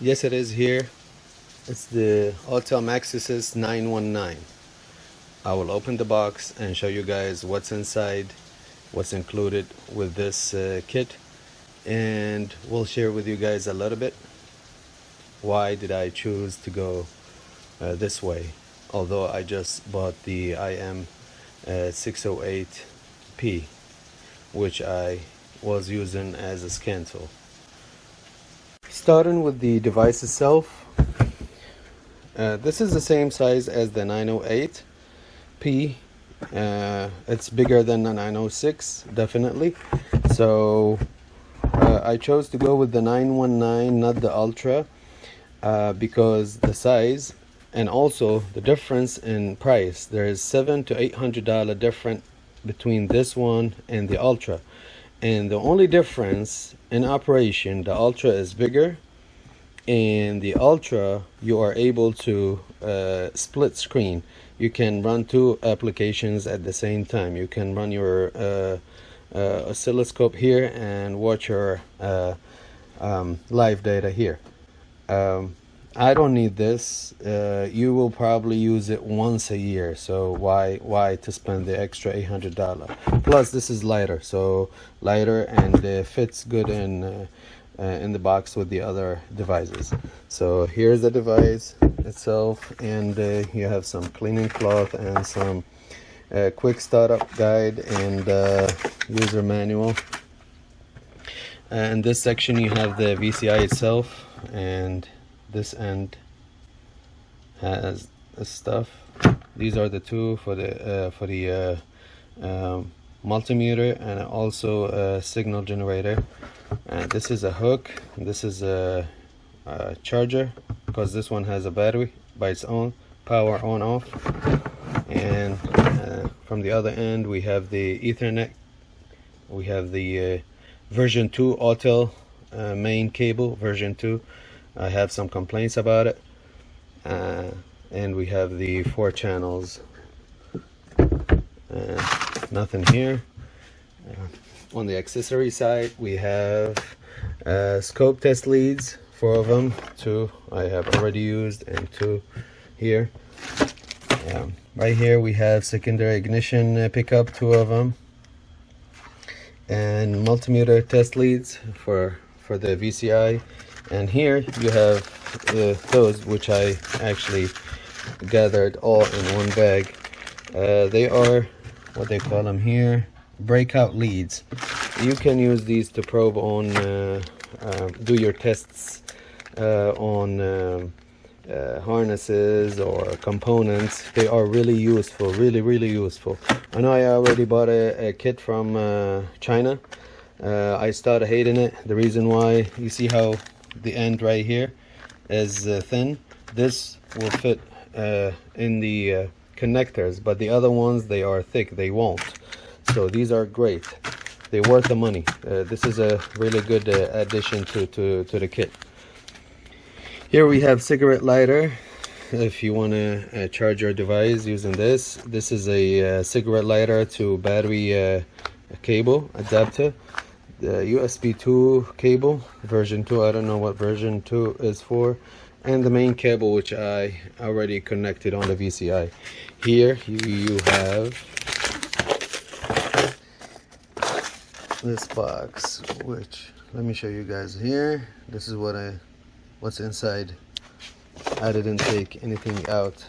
Yes, it is here. It's the Autel Maxisys 919. I will open the box and show you guys what's inside, what's included with this kit, and we'll share with you guys a little bit why did I choose to go this way, although I just bought the IM608P, which I was using as a scan tool. Starting with the device itself, this is the same size as the 908P. It's bigger than the 906, definitely. So I chose to go with the 919, not the Ultra, because the size and also the difference in price. There is $700 to $800 difference between this one and the Ultra. And the only difference in operation, the Ultra is bigger, and the Ultra you are able to split screen. You can run two applications at the same time. You can run your oscilloscope here and watch your live data here. I don't need this. You will probably use it once a year, so why to spend the extra $800? Plus this is lighter, so lighter, and fits good in the box with the other devices. So here's the device itself, and you have some cleaning cloth and some quick startup guide and user manual. And this section you have the VCI itself, and this end has the stuff. These are the two for the multimeter and also a signal generator. And this is a hook, and this is a charger, because this one has a battery by its own, power on off. And from the other end we have the Ethernet. We have the version 2 Autel main cable, version 2. I have some complaints about it, and we have the 4 channels. Nothing here. On the accessory side we have scope test leads, 4 of them, 2 I have already used and 2 here. Right here we have secondary ignition pickup, 2 of them, and multimeter test leads for the VCI. And here you have those, which I actually gathered all in one bag. They are what they call them here, breakout leads. You can use these to probe on, do your tests on harnesses or components. They are really useful, really useful. I know I already bought a kit from China. I started hating it. The reason why, you see how the end right here is thin. This will fit in the connectors, but the other ones, they are thick, they won't. So these are great, they're worth the money. This is a really good addition to the kit. Here we have cigarette lighter. If you want to charge your device using this is a cigarette lighter to battery cable adapter. The USB 2 cable, version 2, I don't know what version 2 is for, and the main cable, which I already connected on the VCI. Here you have this box, which, let me show you guys here. This is what's inside. I didn't take anything out.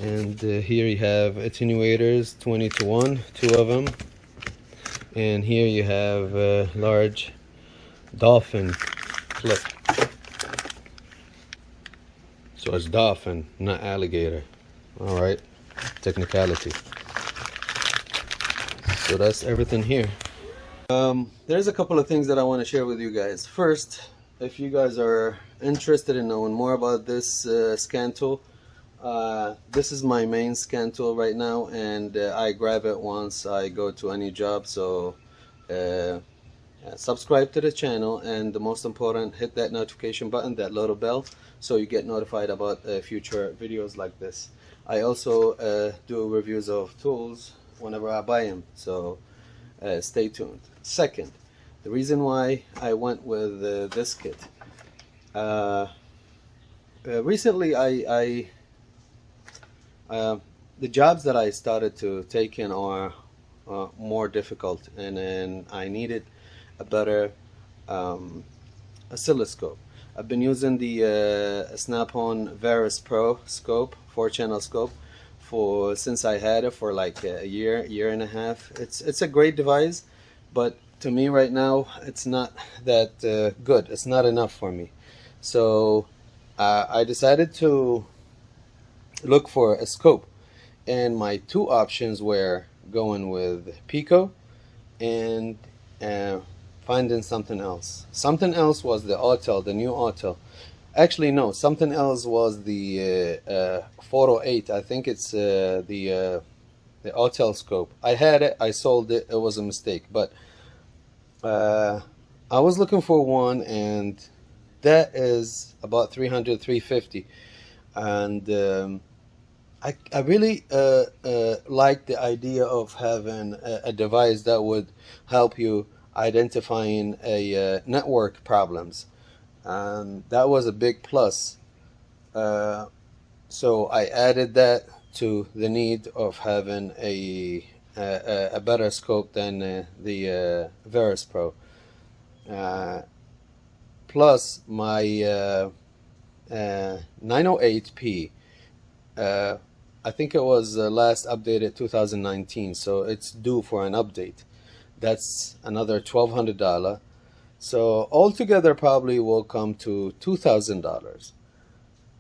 And here you have attenuators, 20:1, 2 of them. And here you have a large dolphin clip. So it's dolphin, not alligator. All right, technicality. So that's everything here. There's a couple of things that I want to share with you guys. First, if you guys are interested in knowing more about this scan tool, this is my main scan tool right now, and I grab it once I go to any job. So subscribe to the channel, and the most important, hit that notification button, that little bell, so you get notified about future videos like this. I also do reviews of tools whenever I buy them, so stay tuned. Second, The reason why I went with this kit, recently the jobs that I started to take in are more difficult, and then I needed a better oscilloscope. I've been using the Snap-on Veris Pro scope, 4-channel scope, since I had it for like a year and a half. It's a great device, but to me right now it's not that good. It's not enough for me. So I decided to look for a scope, and my two options were going with Pico and finding something else. Something else was the Autel, the new Autel. Actually, no, something else was the 408. I think it's the Autel scope. I had it, I sold it, it was a mistake. But I was looking for one, and that is about 300, 350. And I really like the idea of having a device that would help you identifying a network problems, and that was a big plus. So I added that to the need of having a better scope than the Veris Pro. Plus my 908p. I think it was last updated 2019, so it's due for an update. That's another $1,200. So altogether probably will come to $2,000.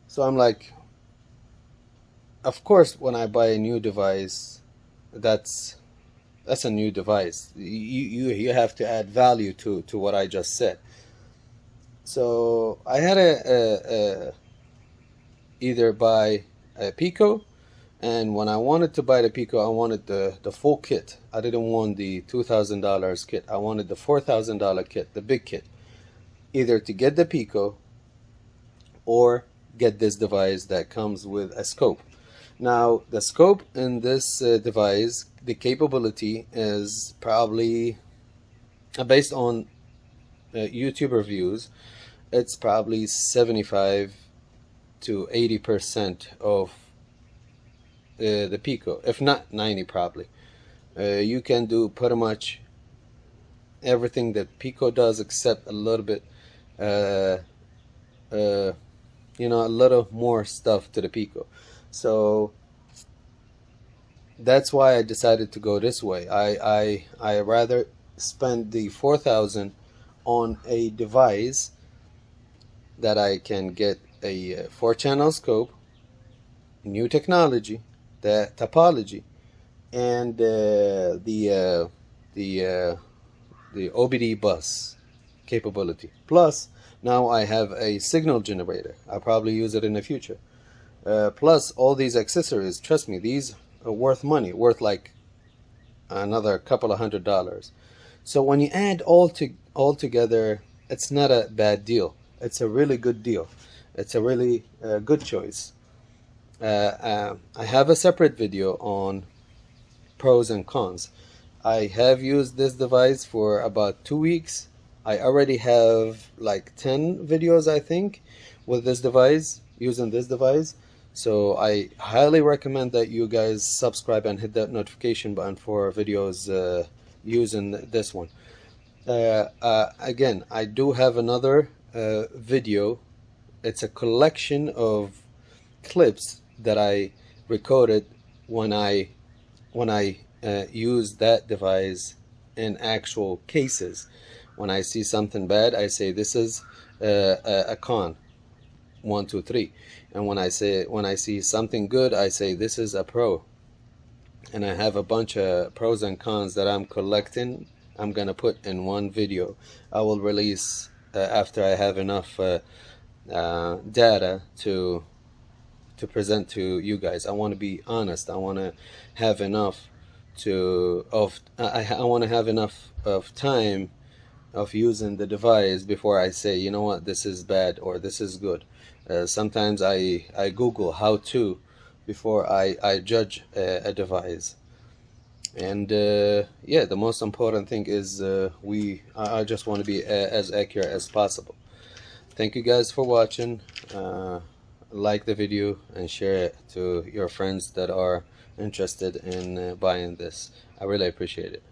So I'm like, of course, when I buy a new device, that's a new device. You have to add value to what I just said. So I had either buy a Pico, and when I wanted to buy the Pico, I wanted the full kit. I didn't want the $2,000 kit. I wanted the $4,000 kit, the big kit. Either to get the Pico or get this device that comes with a scope. Now, the scope in this device, the capability is probably, based on YouTube reviews, it's probably 75 to 80% of the Pico, if not 90 probably. You can do pretty much everything that Pico does, except a little bit, you know, a little more stuff to the Pico. So that's why I decided to go this way. I rather spend the $4,000 on a device that I can get a 4-channel scope, new technology, the topology, and the OBD bus capability. Plus, now I have a signal generator. I'll probably use it in the future. Plus, all these accessories. Trust me, these are worth money, worth like another couple of $100. So when you add all together, it's not a bad deal. It's a really good deal. It's a really good choice. I have a separate video on pros and cons. I have used this device for about 2 weeks. I already have like 10 videos, I think, with this device, using this device. So I highly recommend that you guys subscribe and hit that notification button for videos using this one. Again, I do have another video. It's a collection of clips that I recorded when I use that device in actual cases. When I see something bad, I say this is a con, 1, 2, 3. And when I see something good, I say this is a pro. And I have a bunch of pros and cons that I'm collecting. I'm gonna put in one video. I will release after I have enough data to present to you guys. I want to be honest. I want to have enough I want to have enough of time of using the device before I say, you know what, this is bad or this is good. Sometimes I Google how to before I judge a device. And yeah, the most important thing is I just want to be as accurate as possible. Thank you guys for watching. Like the video and share it to your friends that are interested in buying this. I really appreciate it.